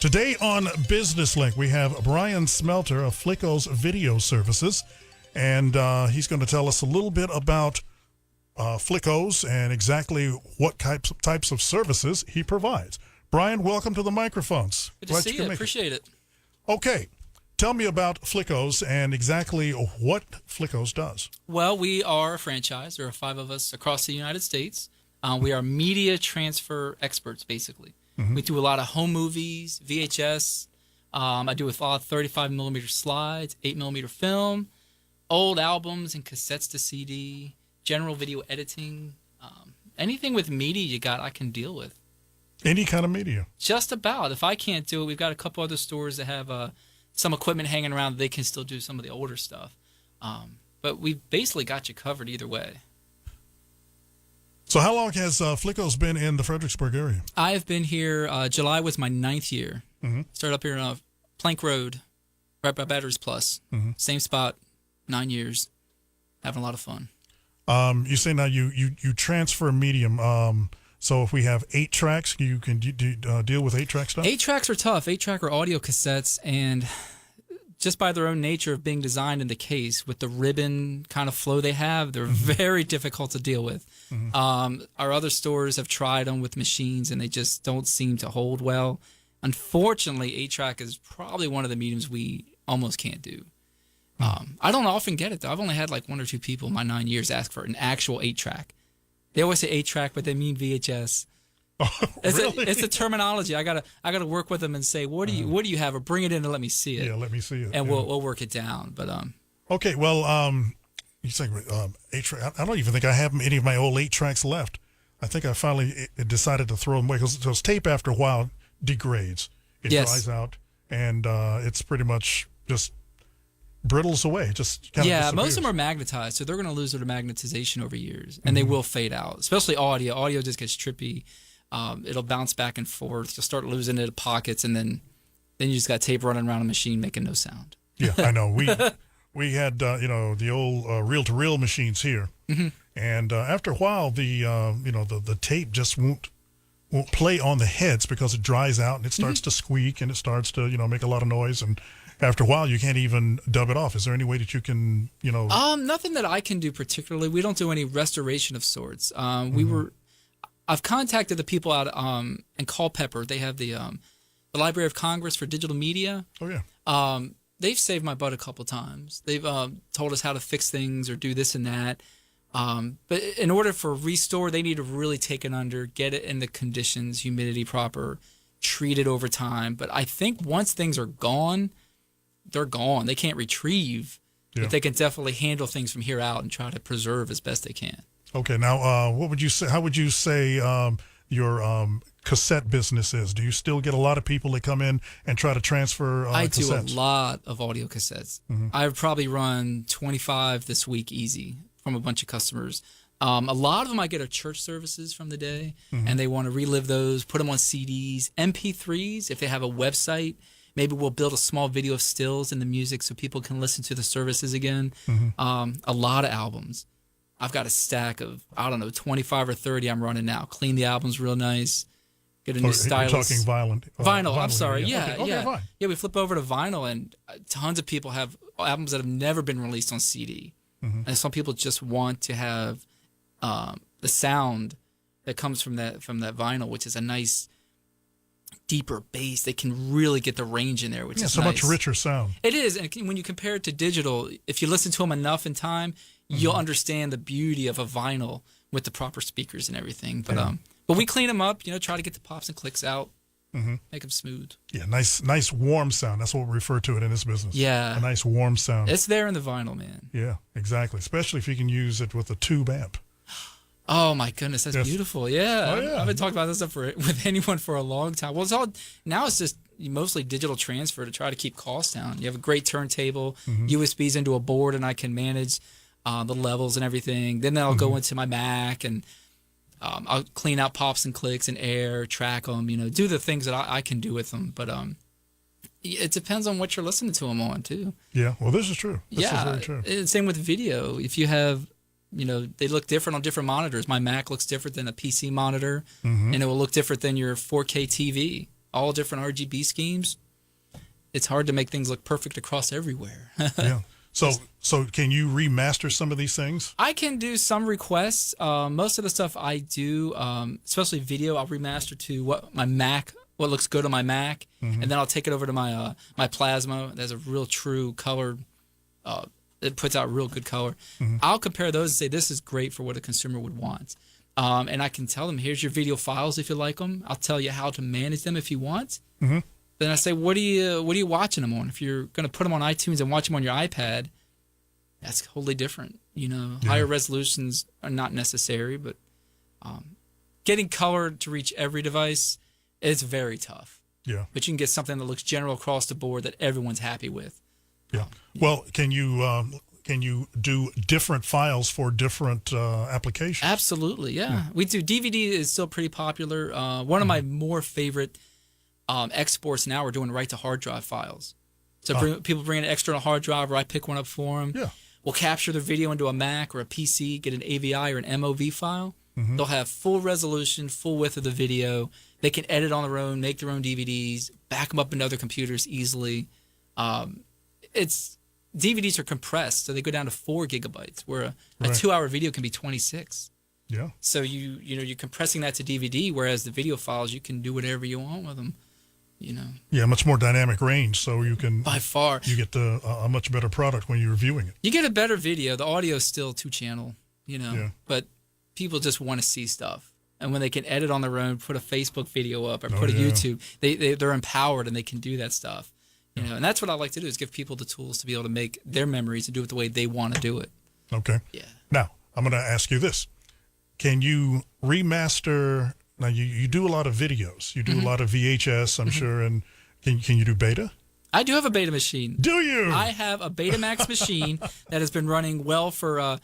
Today on Business Link, we have Brian Smelter of Flicko's Video Services, and he's going to tell us a little bit about Flicko's and exactly what types of services he provides. Brian, welcome to the microphones. Good to see you. Appreciate it. Okay. Tell me about Flicko's and exactly what Flicko's does. Well, we are a franchise. There are 5 of us across the United States. We are media transfer experts, basically. Mm-hmm. We do a lot of home movies, VHS. I do a lot of 35mm slides, 8mm film, old albums and cassettes to CD, general video editing. Anything with media you got, I can deal with. Any kind of media? Just about. If I can't do it, we've got a couple other stores that have some equipment hanging around. They can still do some of the older stuff. But we've basically got you covered either way. So how long has Flicko's been in the Fredericksburg area? I have been here. July was my 9th year. Mm-hmm. Started up here on Plank Road, right by Batteries Plus. Mm-hmm. Same spot, 9 years. Having a lot of fun. You say now you transfer medium. So if we have 8 tracks, you can deal with 8-track stuff? 8 tracks are tough. 8-track are audio cassettes, and just by their own nature of being designed in the case, with the ribbon kind of flow they have, they're very difficult to deal with. Mm-hmm. Our other stores have tried them with machines, and they just don't seem to hold well. Unfortunately, 8-track is probably one of the mediums we almost can't do. I don't often get it, though. I've only had like 1 or 2 people in my 9 years ask for an actual 8-track. They always say 8-track, but they mean VHS. Oh, really? It's a terminology. I gotta work with them and say, what do you have, or bring it in and let me see it. Yeah, let me see it. And we'll work it down. But okay, well, you say 8-track. I don't even think I have any of my old 8-tracks left. I think I finally decided to throw them away because tape after a while degrades. It dries out, and it's pretty much just brittles away. Just kind of disappears. Most of them are magnetized, so they're going to lose their magnetization over years, and they will fade out. Especially audio. Audio just gets trippy. It'll bounce back and forth. You'll start losing it in pockets, and then you just got tape running around a machine making no sound. Yeah, I know. We had the old reel-to-reel machines here, and after a while the tape just won't play on the heads because it dries out and it starts to squeak and it starts to make a lot of noise, and after a while you can't even dub it off. Is there any way that you can Nothing that I can do particularly. We don't do any restoration of sorts. I've contacted the people out in Culpeper. They have the Library of Congress for Digital Media. Oh yeah. They've saved my butt a couple times. They've told us how to fix things or do this and that. But in order for restore, they need to really take it under, get it in the conditions, humidity proper, treat it over time. But I think once things are gone, they're gone. They can't retrieve, but they can definitely handle things from here out and try to preserve as best they can. Okay, now what would you say? How would you say your cassette business is? Do you still get a lot of people that come in and try to transfer I cassettes? do a lot of audio cassettes. I've probably run 25 this week easy from a bunch of customers. A lot of them I get are church services from the day, and they want to relive those, put them on CDs, MP3s, if they have a website. Maybe we'll build a small video of stills in the music so people can listen to the services again. A lot of albums. I've got a stack of, 25 or 30 I'm running now. Clean the albums real nice. Get a new stylus. You're talking vinyl, I'm sorry. Yeah. Fine. Yeah, we flip over to vinyl, and tons of people have albums that have never been released on CD. And some people just want to have the sound that comes from that vinyl, which is a nice, deeper bass. They can really get the range in there, which is so nice. Much richer sound. It is, and when you compare it to digital, if you listen to them enough in time, you'll understand the beauty of a vinyl with the proper speakers and everything. But we clean them up, try to get the pops and clicks out, make them smooth. Yeah, nice warm sound. That's what we refer to it in this business. Yeah, a nice warm sound. It's there in the vinyl, man. Yeah, exactly. Especially if you can use it with a tube amp. Oh my goodness, that's beautiful. Yeah. Oh, yeah. I've been talking about this stuff with anyone for a long time. Well, it's just mostly digital transfer to try to keep costs down. You have a great turntable, USBs into a board, and I can manage the levels and everything. Then I'll go into my Mac, and I'll clean out pops and clicks and air, track them, do the things that I can do with them. But it depends on what you're listening to them on too. Yeah, well, this is true. This is very true. Same with video. If you have they look different on different monitors. My Mac looks different than a PC monitor, and it will look different than your 4K TV. all different RGB schemes, it's hard to make things look perfect across everywhere. Yeah. So can you remaster some of these things? I can do some requests. Most of the stuff I do, especially video, I'll remaster to what looks good on my Mac, and then I'll take it over to my my Plasma. There's a real true color. It puts out real good color. I'll compare those and say this is great for what a consumer would want. And I can tell them, here's your video files if you like them. I'll tell you how to manage them if you want. Then I say, what are you watching them on? If you're going to put them on iTunes and watch them on your iPad, that's totally different. Higher resolutions are not necessary, but getting color to reach every device is very tough. Yeah. But you can get something that looks general across the board that everyone's happy with. Yeah. Well, can you do different files for different applications? Absolutely, yeah. We do. DVD is still pretty popular. One of my more favorite exports now, we're doing right to hard drive files. So people bring an external hard drive, or I pick one up for them. Yeah. We'll capture the video into a Mac or a PC, get an AVI or an MOV file. They'll have full resolution, full width of the video. They can edit on their own, make their own DVDs, back them up into other computers easily. DVDs are compressed, so they go down to 4 gigabytes, where a 2-hour video can be 26. Yeah. So you're compressing that to DVD, whereas the video files, you can do whatever you want with them. Yeah, much more dynamic range, so you can by far you get a much better product when you're viewing it. You get a better video. The audio is still 2-channel, but people just want to see stuff. And when they can edit on their own, put a Facebook video up or put a YouTube, they're empowered and they can do that stuff. And that's what I like to do, is give people the tools to be able to make their memories and do it the way they want to do it. Okay. Yeah. Now, I'm going to ask you this. Can you remaster? Now, you do a lot of videos. You do a lot of VHS, I'm sure. And can you do beta? I do have a beta machine. Do you? I have a Betamax machine that has been running well for a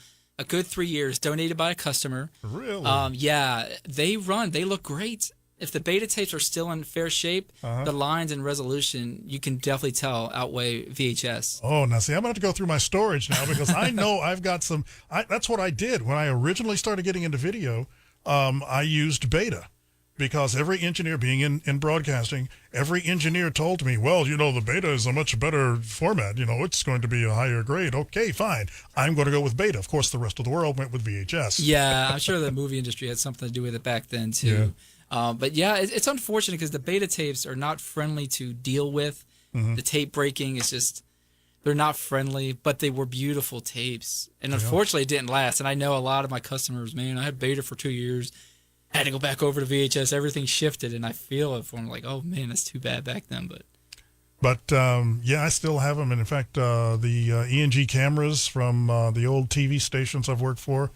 good 3 years, donated by a customer. Really? Yeah, they look great. If the beta tapes are still in fair shape, the lines and resolution, you can definitely tell, outweigh VHS. Oh, now see, I'm going to have to go through my storage now, because I know I've got some. That's what I did when I originally started getting into video. I used beta, because every engineer, being in broadcasting, every engineer told me, well, the beta is a much better format. It's going to be a higher grade. Okay, fine. I'm going to go with beta. Of course, the rest of the world went with VHS. Yeah, I'm sure the movie industry had something to do with it back then, too. Yeah. But yeah, it's unfortunate because the beta tapes are not friendly to deal with. The tape breaking is just, they're not friendly, but they were beautiful tapes. And unfortunately, it didn't last. And I know a lot of my customers, man, I had beta for 2 years, had to go back over to VHS, everything shifted, and I feel it for them, like, oh man, that's too bad back then. But I still have them. And in fact, the ENG cameras from the old TV stations I've worked for,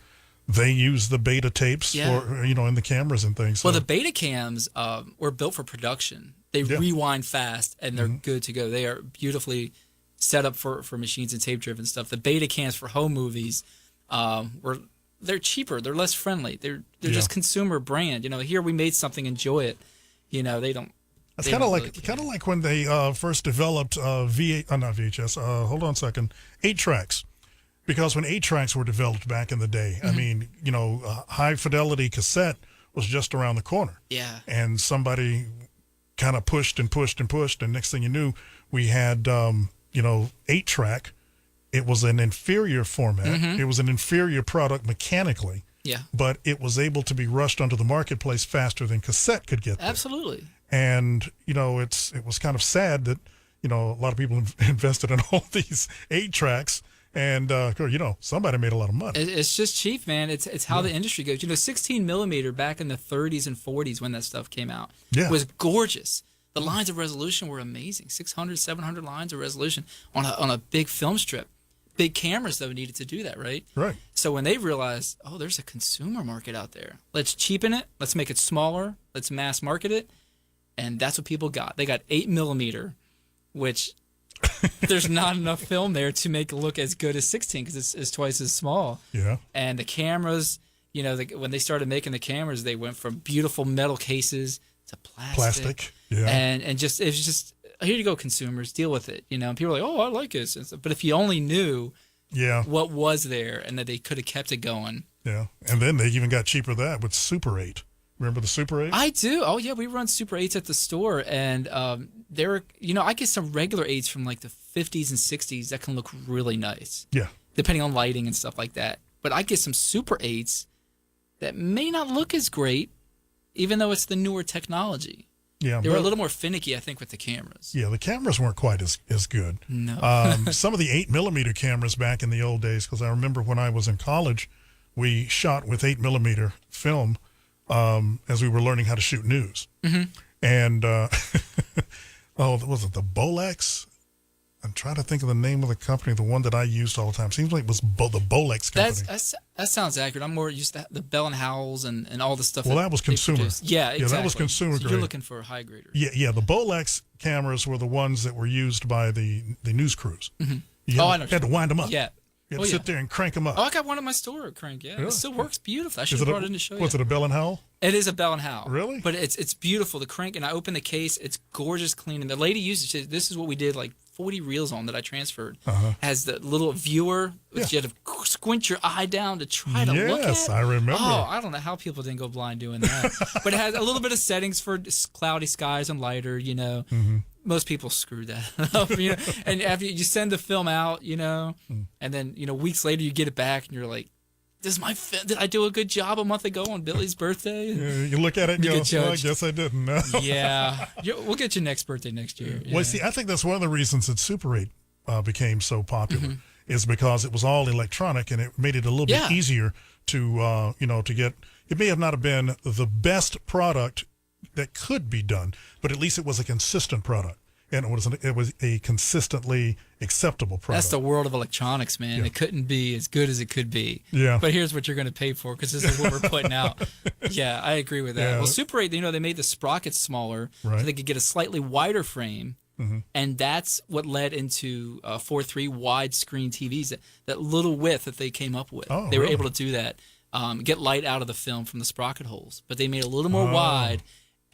they use the beta tapes for, in the cameras and things. So. Well, the beta cams were built for production. They rewind fast, and they're good to go. They are beautifully set up for machines and tape-driven stuff. The beta cams for home movies, they're cheaper. They're less friendly. They're just consumer brand. Here we made something, enjoy it. They don't. It's kind of like when they first developed not VHS. Hold on a second. 8-tracks. Because when 8-tracks were developed back in the day, I mean, high fidelity cassette was just around the corner. Yeah. And somebody kind of pushed and pushed and pushed, and next thing you knew, we had 8-track. It was an inferior format. It was an inferior product mechanically. Yeah. But it was able to be rushed onto the marketplace faster than cassette could get there. Absolutely. And it was kind of sad that a lot of people invested in all these 8-tracks. And, somebody made a lot of money. It's just cheap, man. It's how the industry goes. 16 millimeter back in the 30s and 40s when that stuff came out was gorgeous. The lines of resolution were amazing. 600, 700 lines of resolution on a big film strip. Big cameras, though, needed to do that, right? Right. So when they realized, there's a consumer market out there. Let's cheapen it. Let's make it smaller. Let's mass market it. And that's what people got. They got 8 millimeter, which... there's not enough film there to make it look as good as 16 because it's twice as small. Yeah. And the cameras, when they started making the cameras, they went from beautiful metal cases to plastic. Yeah. And just it was just, here you go, consumers, deal with it. And people are like, oh, I like it. But if you only knew what was there and that they could have kept it going. Yeah. And then they even got cheaper that with Super 8. Remember the Super 8? I do. Oh yeah, we run Super 8s at the store, and they're I get some regular 8s from like the 50s and 60s that can look really nice, Yeah. depending on lighting and stuff like that. But I get some Super 8s that may not look as great, even though it's the newer technology. Yeah. They were a little more finicky, I think, with the cameras. Yeah, the cameras weren't quite as good. No. Some of the 8mm cameras back in the old days, because I remember when I was in college, we shot with 8mm film as we were learning how to shoot news. Mm-hmm. And, was it the Bolex? I'm trying to think of the name of the company, the one that I used all the time. Seems like it was the Bolex company. That sounds accurate. I'm more used to the Bell and Howells and all the stuff. Well, that was they consumer. produce. Yeah, exactly. Yeah, that was consumer So grade. you're looking for a high grader. Yeah. The Bolex cameras were the ones that were used by the news crews. Mm-hmm. I know. Had to wind them up. Yeah. You had to sit there and crank them up. Oh, I got one in my store, Crank. Yeah, Really? it still works beautifully. I should have brought it in to show you. Was it a Bell and Howell? It is a Bell and Howell. Really? But it's beautiful. The Crank, and I opened the case. It's gorgeous, clean. And the lady used it. She said, this is what we did like 40 reels on that I transferred. Has the little viewer, which you had to squint your eye down to try to look at. Yes, I remember. Oh, I don't know how people didn't go blind doing that. But it has a little bit of settings for cloudy skies and lighter, Most people screw that up, And after you send the film out, and then, weeks later you get it back and you're like, did I do a good job a month ago on Billy's birthday? Yeah, you look at it and You go, get well, I judged. guess I didn't. Yeah. We'll get you next birthday next year. Yeah. Well, see, I think that's one of the reasons that Super 8 became so popular is because it was all electronic and it made it a little bit easier to, to get. It may have not have been the best product that could be done, but at least it was a consistent product. And it was a consistently acceptable product. That's the world of electronics, man. Yeah. It couldn't be as good as it could be. Yeah. But here's what you're going to pay for because this is what we're putting out. Yeah, I agree with that. Yeah. Well, Super 8, they made the sprockets smaller Right. so they could get a slightly wider frame. And that's what led into 4:3 widescreen TVs, that little width that they came up with. Oh, they were really? able to do that, get light out of the film from the sprocket holes. But they made it a little more wide,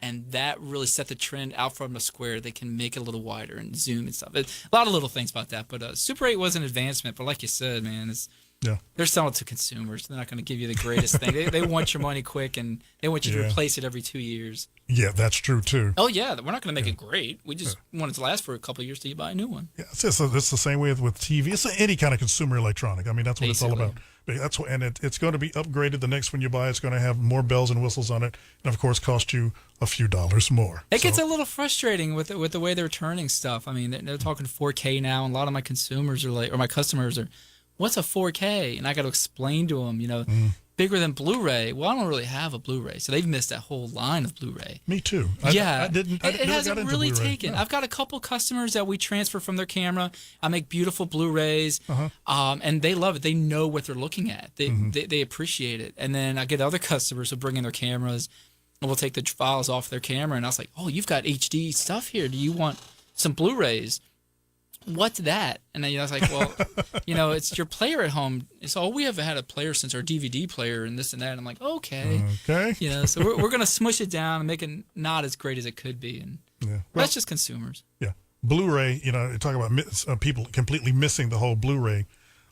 and that really set the trend out from the square. They can make it a little wider and zoom and stuff. A lot of little things about that. But Super 8 was an advancement. But like you said, man, they're selling it to consumers. They're not going to give you the greatest thing. They want your money quick, and they want you to replace it every 2 years. Yeah, that's true too. Oh, yeah. We're not going to make it great. We just want it to last for a couple of years till you buy a new one. Yeah, it's the same way with TV. It's any kind of consumer electronic. I mean, that's what it's all Basically. about. That's what, and it's going to be upgraded. The next one you buy, it's going to have more bells and whistles on it, and of course, cost you a few dollars more. It gets a little frustrating with the way they're turning stuff. I mean, they're talking 4K now, and a lot of my consumers are like, or my customers are, what's a 4K? And I got to explain to them, bigger than Blu-ray. Well, I don't really have a Blu-ray, so they've missed that whole line of Blu-ray. Me too. I didn't. It hasn't got into really Blu-ray. taken. No. I've got a couple customers that we transfer from their camera. I make beautiful Blu-rays, and they love it. They know what they're looking at. They appreciate it. And then I get other customers who bring in their cameras, and we'll take the files off their camera. And I was like, "Oh, you've got HD stuff here. Do you want some Blu-rays?" What's that? And then I was like, well, it's your player at home. It's all we haven't had a player since our DVD player and this and that. And I'm like, okay. Okay. So we're going to smush it down and make it not as great as it could be. And Well, that's just consumers. Yeah. Blu-ray, talk about people completely missing the whole Blu-ray.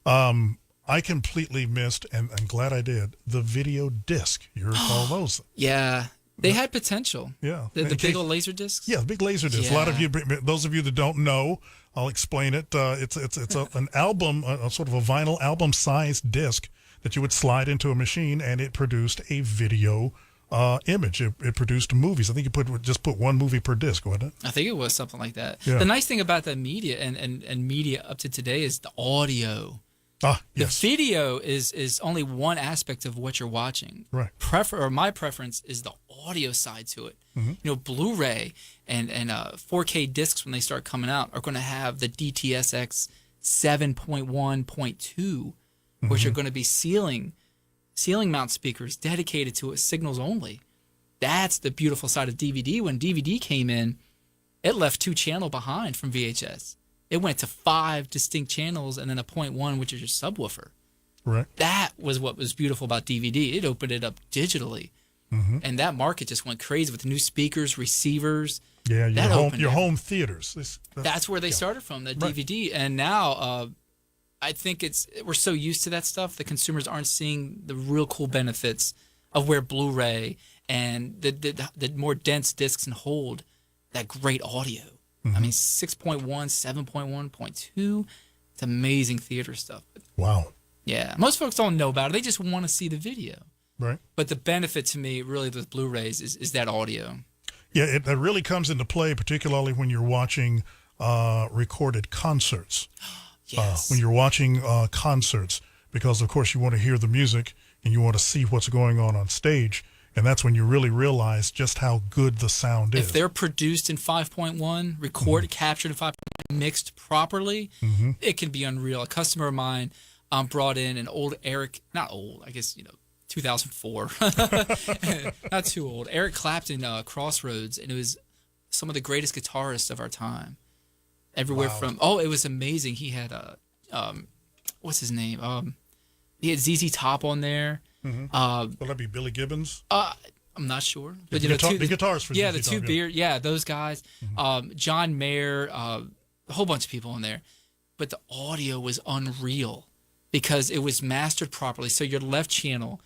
I completely missed, and I'm glad I did, the video disc. You recall those? Yeah. They had potential. Yeah. The big old laser discs? Yeah, the big laser disc. A lot of you, those of you that don't know, I'll explain it. It's an album, a sort of a vinyl album-sized disc that you would slide into a machine, and it produced a video image. It produced movies. I think you just put one movie per disc, wasn't it? I think it was something like that. Yeah. The nice thing about that media and media up to today is the audio. Yes. The video is only one aspect of what you're watching. Right. My preference is the audio side to it. Mm-hmm. Blu-ray and 4K discs when they start coming out are going to have the DTS:X 7.1.2, which are going to be ceiling mount speakers dedicated to signals only. That's the beautiful side of DVD. When DVD came in, it left 2 channel behind from VHS. It went to 5 distinct channels and then a 0.1, which is your subwoofer. Right. That was what was beautiful about DVD. It opened it up digitally. And that market just went crazy with new speakers, receivers. Yeah, your opened home theaters. That's where they started from, that DVD. And now I think we're so used to that stuff, the consumers aren't seeing the real cool benefits of where Blu-ray and the more dense discs and hold that great audio. I mean, 6.1, 7.1.2. It's amazing theater stuff. Wow. Yeah, most folks don't know about it. They just want to see the video. Right. But the benefit to me, really, with Blu-rays is that audio. Yeah, that really comes into play, particularly when you're watching recorded concerts. Yes. When you're watching concerts, because, of course, you want to hear the music and you want to see what's going on stage. And that's when you really realize just how good the sound is. If they're produced in 5.1, recorded, captured in 5.1, mixed properly, it can be unreal. A customer of mine brought in an old Eric, not old, I guess, 2004. Not too old. Eric Clapton Crossroads, and it was some of the greatest guitarists of our time. Everywhere from, it was amazing. He had, what's his name? He had ZZ Top on there. Will that be Billy Gibbons? I'm not sure. But the guitars for the ZZ two Top, beer, those guys. John Mayer, a whole bunch of people in there. But the audio was unreal because it was mastered properly. So your left channel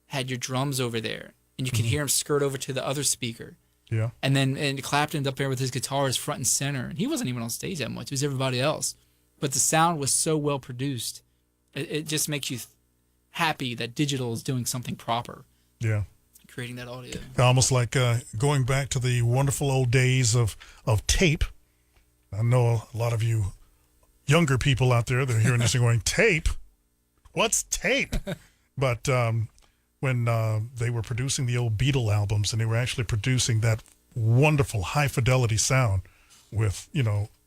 had your drums over there, and you can hear him skirt over to the other speaker. Yeah. And Clapton up there with his guitars front and center. And he wasn't even on stage that much. It was everybody else. But the sound was so well produced. It just makes you happy that digital is doing something proper. Yeah. Creating that audio. Almost like going back to the wonderful old days of tape. I know a lot of you younger people out there, they're hearing this and going, tape? What's tape? But when they were producing the old Beatle albums, and they were actually producing that wonderful high-fidelity sound with,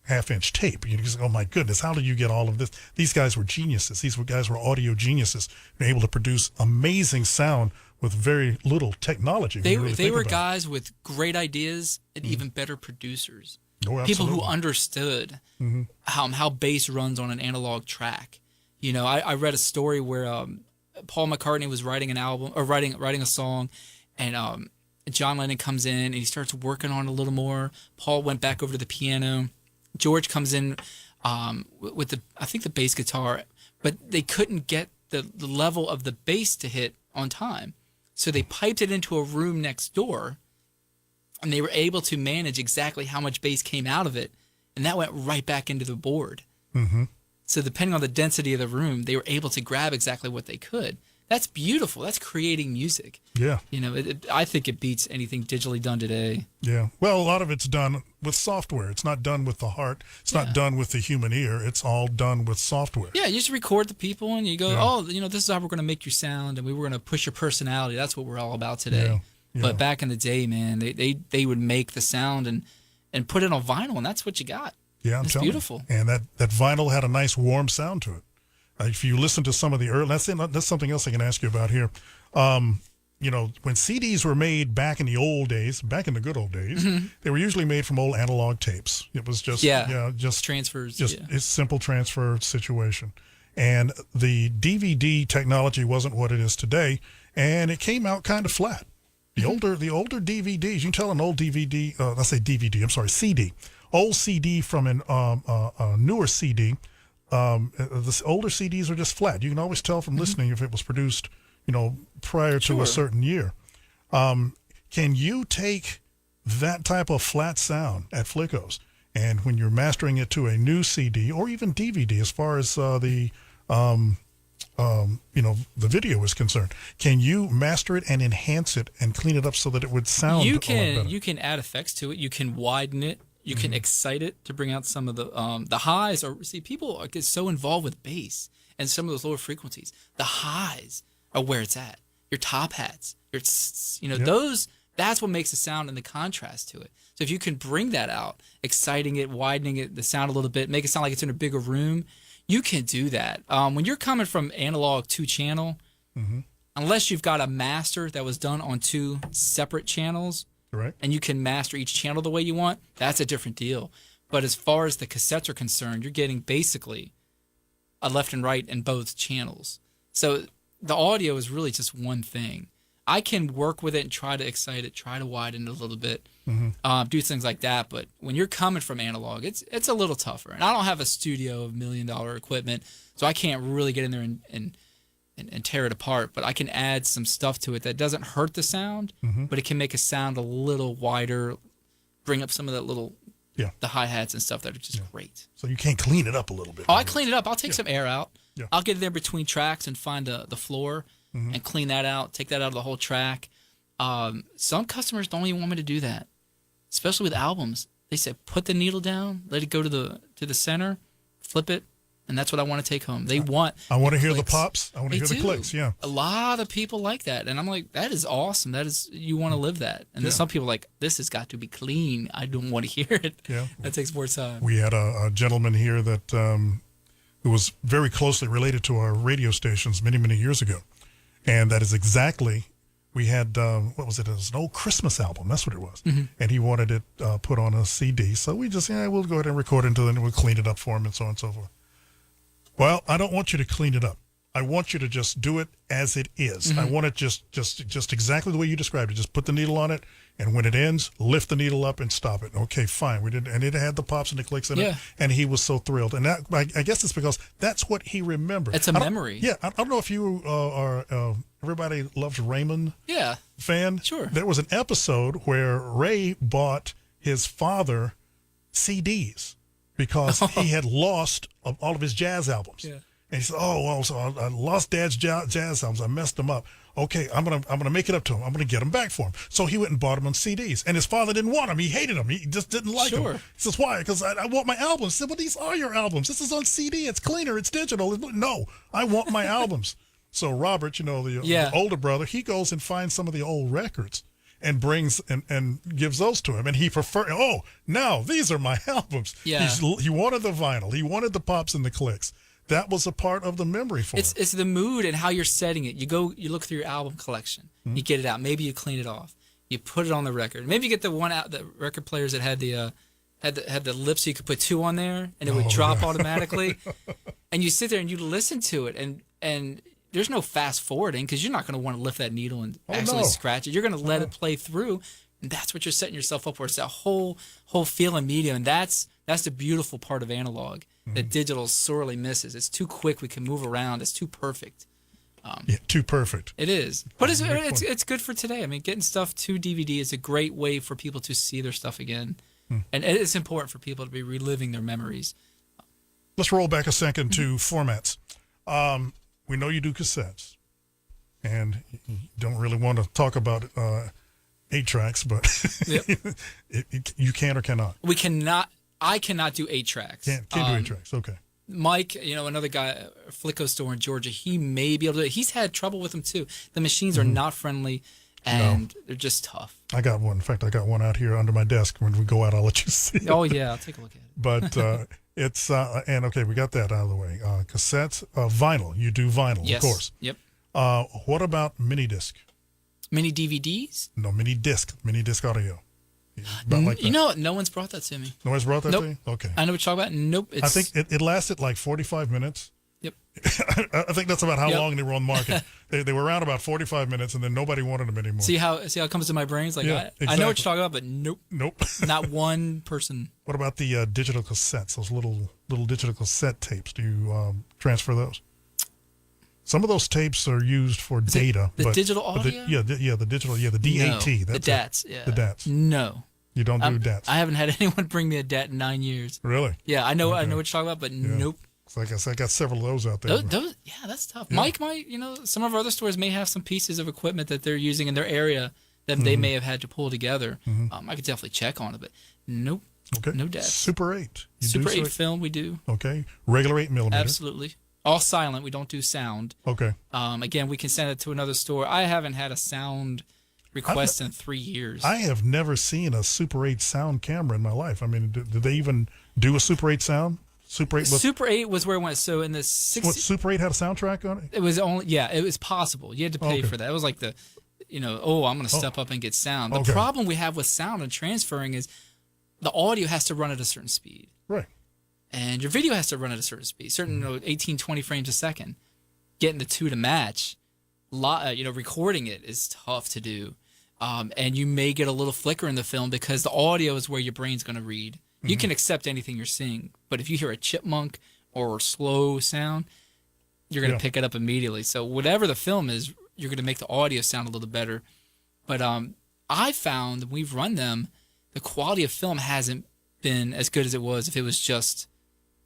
half-inch tape. You just, oh, my goodness, how did you get all of this? These guys were geniuses. These guys were audio geniuses. They were able to produce amazing sound with very little technology. They were guys with great ideas and even better producers. Oh, people who understood how bass runs on an analog track. I read a story where Paul McCartney was writing an album or writing a song, and John Lennon comes in and he starts working on it a little more. Paul went back over to the piano. George comes in with the bass guitar, but they couldn't get the level of the bass to hit on time. So they piped it into a room next door, and they were able to manage exactly how much bass came out of it, and that went right back into the board. So depending on the density of the room, they were able to grab exactly what they could. That's beautiful. That's creating music. Yeah. I think it beats anything digitally done today. Yeah. Well, a lot of it's done with software. It's not done with the heart. It's not done with the human ear. It's all done with software. Yeah, you just record the people and you go, this is how we're going to make you sound, and we were going to push your personality. That's what we're all about today. Yeah. But back in the day, man, they would make the sound and put it on vinyl, and that's what you got. Yeah, it's beautiful. And that vinyl had a nice warm sound to it. If you listen to some of the early, that's something else I can ask you about here. When CDs were made back in the old days, back in the good old days, they were usually made from old analog tapes. It was just just transfers, a simple transfer situation. And the DVD technology wasn't what it is today, and it came out kind of flat. The older DVDs, you can tell an old DVD, let's say DVD, I'm sorry, CD, old CD from a newer CD. The older CDs are just flat. You can always tell from listening if it was produced, prior to a certain year. Can you take that type of flat sound at Flickos, and when you're mastering it to a new CD or even DVD, as far as the video is concerned, can you master it and enhance it and clean it up so that it would sound a lot better? You can add effects to it. You can widen it. You can excite it to bring out some of the highs. Or see, people get so involved with bass and some of those lower frequencies. The highs are where it's at. Your top hats, those. That's what makes the sound and the contrast to it. So if you can bring that out, exciting it, widening it, the sound a little bit, make it sound like it's in a bigger room, you can do that. When you're coming from analog to channel, unless you've got a master that was done on two separate channels. Right. And you can master each channel the way you want, that's a different deal. But as far as the cassettes are concerned, you're getting basically a left and right in both channels. So the audio is really just one thing. I can work with it and try to excite it, try to widen it a little bit, do things like that. But when you're coming from analog, it's a little tougher. And I don't have a studio of $1 million equipment, so I can't really get in there and and tear it apart, but I can add some stuff to it that doesn't hurt the sound, but it can make a sound a little wider, bring up some of that little, Yeah. the hi-hats and stuff that are just great. So you can't clean it up a little bit. Oh, I clean it up. I'll take some air out. Yeah. I'll get in there between tracks and find the floor and clean that out, take that out of the whole track. Some customers don't even want me to do that, especially with albums. They say, put the needle down, let it go to the center, flip it, and that's what I want to take home. They want I want to hear the clicks. pops. I want to They hear the do. clicks. Yeah. A lot of people like that, and I'm like, that is awesome. That is, you want to live that. And then some people are like, this has got to be clean. I don't want to hear it. Yeah. That takes more time. We had a gentleman here that who was very closely related to our radio stations many, many years ago. And that is exactly, we had, what was it? It was an old Christmas album. That's what it was. And he wanted it put on a CD. So we just, we'll go ahead and record it until then we'll clean it up for him and so on and so forth. Well, I don't want you to clean it up. I want you to just do it as it is. I want it just exactly the way you described it. Just put the needle on it, and when it ends, lift the needle up and stop it. Okay, fine. We did, and it had the pops and the clicks in it, and he was so thrilled. And that, I guess it's because that's what he remembered. It's a memory. Yeah, I don't know if you are everybody loves Raymond Yeah. fan. Sure. There was an episode where Ray bought his father CDs because he had lost all of his jazz albums. Yeah. And he said, "Oh, well, so I lost Dad's jazz albums. I messed them up. Okay, I'm gonna make it up to him. I'm gonna get them back for him." So he went and bought them on CDs. And his father didn't want them. He hated them. He just didn't like them. He says, "Why?" Because I want my albums. He said, "Well, these are your albums. This is on CD. It's cleaner. It's digital." No, I want my albums. So Robert, the older brother, he goes and finds some of the old records and brings and gives those to him. And he now these are my albums. Yeah. He wanted the vinyl. He wanted the pops and the clicks. That was a part of the memory for him. It's the mood and how you're setting it. You look through your album collection. You get it out. Maybe you clean it off. You put it on the record. Maybe you get the one out, the record players that had the lips so you could put two on there and it would drop automatically. And you sit there and you listen to it and there's no fast forwarding because you're not going to want to lift that needle and actually scratch it. You're going to let it play through, and that's what you're setting yourself up for. It's that whole feel and medium, and that's the beautiful part of analog that digital sorely misses. It's too quick. We can move around. It's too perfect. Too perfect. It is, but it's good for today. I mean, getting stuff to DVD is a great way for people to see their stuff again, and it's important for people to be reliving their memories. Let's roll back a second to formats. We know you do cassettes, and you don't really want to talk about 8-tracks, but you can or cannot. We cannot. I cannot do 8 tracks. Can't do 8 tracks. Okay. Mike, another guy, a Flicko store in Georgia, he may be able to do it. He's had trouble with them too. The machines are not friendly, and they're just tough. I got one. In fact, I got one out here under my desk. When we go out, I'll let you see it. Oh, yeah. I'll take a look at it. But it's, and okay, we got that out of the way. Cassettes, vinyl. You do vinyl, Yes. of course. Yep. What about mini disc? Mini DVDs? No, mini disc audio. About like that. No one's brought that to me. No one's brought that Nope. to you? Okay. I know what you're talking about. Nope. I think it lasted like 45 minutes. Yep. I think that's about how long they were on the market. They were around about 45 minutes, and then nobody wanted them anymore. See how it comes to my brain? It's like, Yeah, I know what exactly. you're talking about, but nope. Nope. Not one person. What about the digital cassettes? Those little digital cassette tapes. Do you transfer those? Some of those tapes are used for data. The but, digital but audio? the digital, the DAT. No. That's The DATs, yeah. The DATs. No. You don't do DATs. I haven't had anyone bring me a DAT in 9 years. Really? Yeah, I know what you're talking about, but nope. So I got several of those out there. Yeah, that's tough. Mike might, some of our other stores may have some pieces of equipment that they're using in their area that they may have had to pull together. I could definitely check on it, but nope. Okay. No DATs. Super 8. You Super do 8 film, we do. Okay. Regular 8 millimeter. Absolutely. All silent. We don't do sound. Okay. Again, we can send it to another store. I haven't had a sound request in 3 years. I have never seen a Super 8 sound camera in my life. I mean, did they even do a Super 8 sound? Super 8 Super 8 was where it went. So in the 60s. What, Super 8 had a soundtrack on it? It was it was possible. You had to pay for that. It was like I'm going to step up and get sound. The problem we have with sound and transferring is the audio has to run at a certain speed. Right. And your video has to run at a certain speed, 18, 20 frames a second. Getting the two to match, recording it is tough to do. And you may get a little flicker in the film because the audio is where your brain's going to read. You can accept anything you're seeing, but if you hear a chipmunk or slow sound, you're going to Yeah. pick it up immediately. So whatever the film is, you're going to make the audio sound a little better. But I found when we've run them, the quality of film hasn't been as good as it was if it was just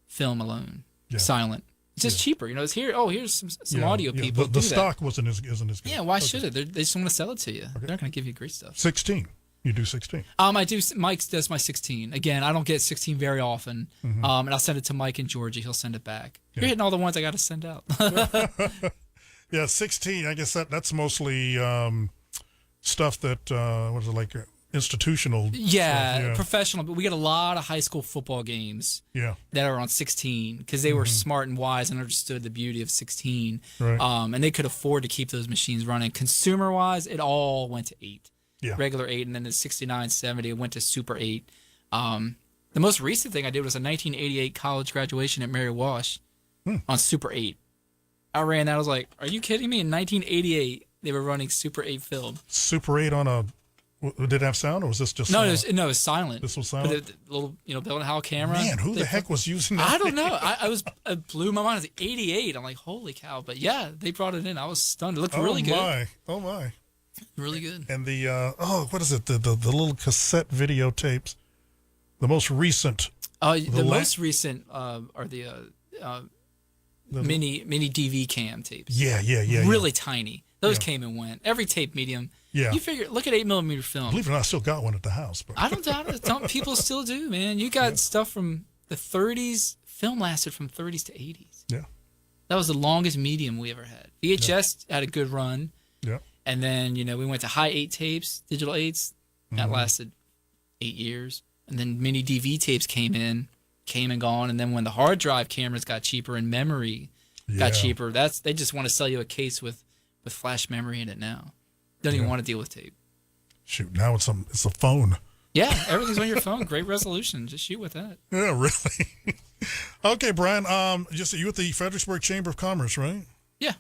film alone, Yeah. silent. It's just cheaper. You know, it's here. Oh, here's some audio people. The do stock that. isn't as good. Yeah, why should it? They just want to sell it to you. They're not going to give you great stuff. 16. You do 16. I do. Mike does my 16. Again, I don't get 16 very often. And I'll send it to Mike in Georgia. He'll send it back. You're hitting all the ones I got to send out. Yeah, 16. I guess that's mostly stuff that what is it, like institutional. Yeah, stuff. professional. But we get a lot of high school football games Yeah. that are on 16 because they were smart and wise and understood the beauty of 16. Right. And they could afford to keep those machines running. Consumer wise, it all went to 8. Yeah. Regular 8, and then the 69, 70, it went to Super 8. The most recent thing I did was a 1988 college graduation at Mary Wash on Super 8. I ran that. I was like, are you kidding me? In 1988, they were running Super 8 film. Super 8 on a. Did it have sound or was this just No, sound? it was silent. This was But silent? the little, Bill and Hal camera. Man, who the heck was using that? I don't know. It blew my mind. It was 88. I'm like, holy cow. But yeah, they brought it in. I was stunned. It looked really good. Oh my. Really good. And the what is it? The little cassette videotapes. The most recent. The most recent are the mini DV cam tapes. Yeah. Really tiny. Those came and went. Every tape medium. Yeah. You figure, look at 8mm film. Believe it or not, I still got one at the house. But I don't doubt it. People still do, man. You got stuff from the 30s. Film lasted from 30s to 80s. yeah. That was the longest medium we ever had. VHS had a good run. Yeah. And then, we went to high 8 tapes, digital 8s. That Mm-hmm. lasted 8 years. And then mini DV tapes came and gone. And then when the hard drive cameras got cheaper and memory got Yeah. cheaper, they just want to sell you a case with flash memory in it now. Don't even want to deal with tape. Shoot, now it's a phone. Yeah, everything's on your phone. Great resolution. Just shoot with that. Yeah, really. Okay, Brian. Just you at the Fredericksburg Chamber of Commerce, right? Yeah.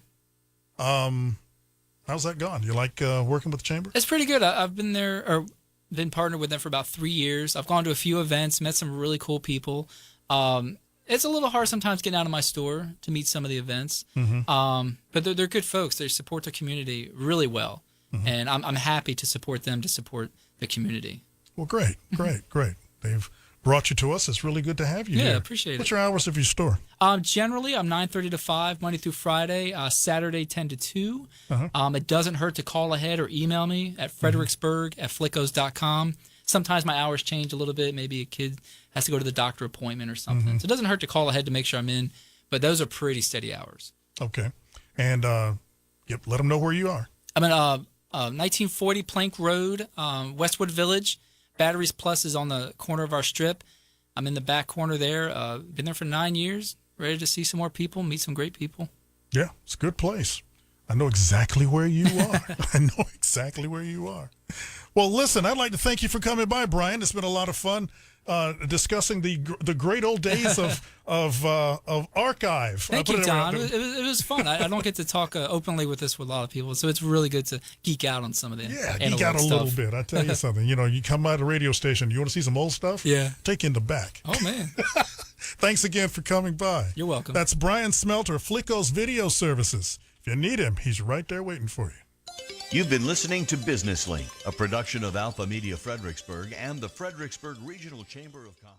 How's that gone? You like working with the chamber? It's pretty good. I've been there or been partnered with them for about 3 years. I've gone to a few events, met some really cool people. It's a little hard sometimes getting out of my store to meet some of the events. But they're good folks. They support the community really well. And I'm happy to support them to support the community. Well, great. They've brought you to us. It's really good to have you Yeah, here. appreciate What's it. your hours of your store? Generally, I'm 9:30 to 5, Monday through Friday, Saturday 10 to 2. It doesn't hurt to call ahead or email me at fredericksburg@flickos.com. Sometimes my hours change a little bit. Maybe a kid has to go to the doctor appointment or something. So it doesn't hurt to call ahead to make sure I'm in. But those are pretty steady hours. Okay. And let them know where you are. I'm at 1940 Plank Road, Westwood Village. Batteries Plus is on the corner of our strip. I'm in the back corner there. Been there for 9 years. Ready to see some more people, meet some great people. Yeah, it's a good place. I know exactly where you are. I know exactly where you are. Well, listen, I'd like to thank you for coming by, Brian. It's been a lot of fun discussing the great old days of archive. Thank you, Don. It was fun. I don't get to talk openly with this with a lot of people, so it's really good to geek out on some of the geek out a little bit. I tell you something. You come by the radio station. You want to see some old stuff? Yeah. Take you in the back. Oh man. Thanks again for coming by. You're welcome. That's Brian Smelter of Flickos Video Services. If you need him, he's right there waiting for you. You've been listening to Business Link, a production of Alpha Media Fredericksburg and the Fredericksburg Regional Chamber of Commerce.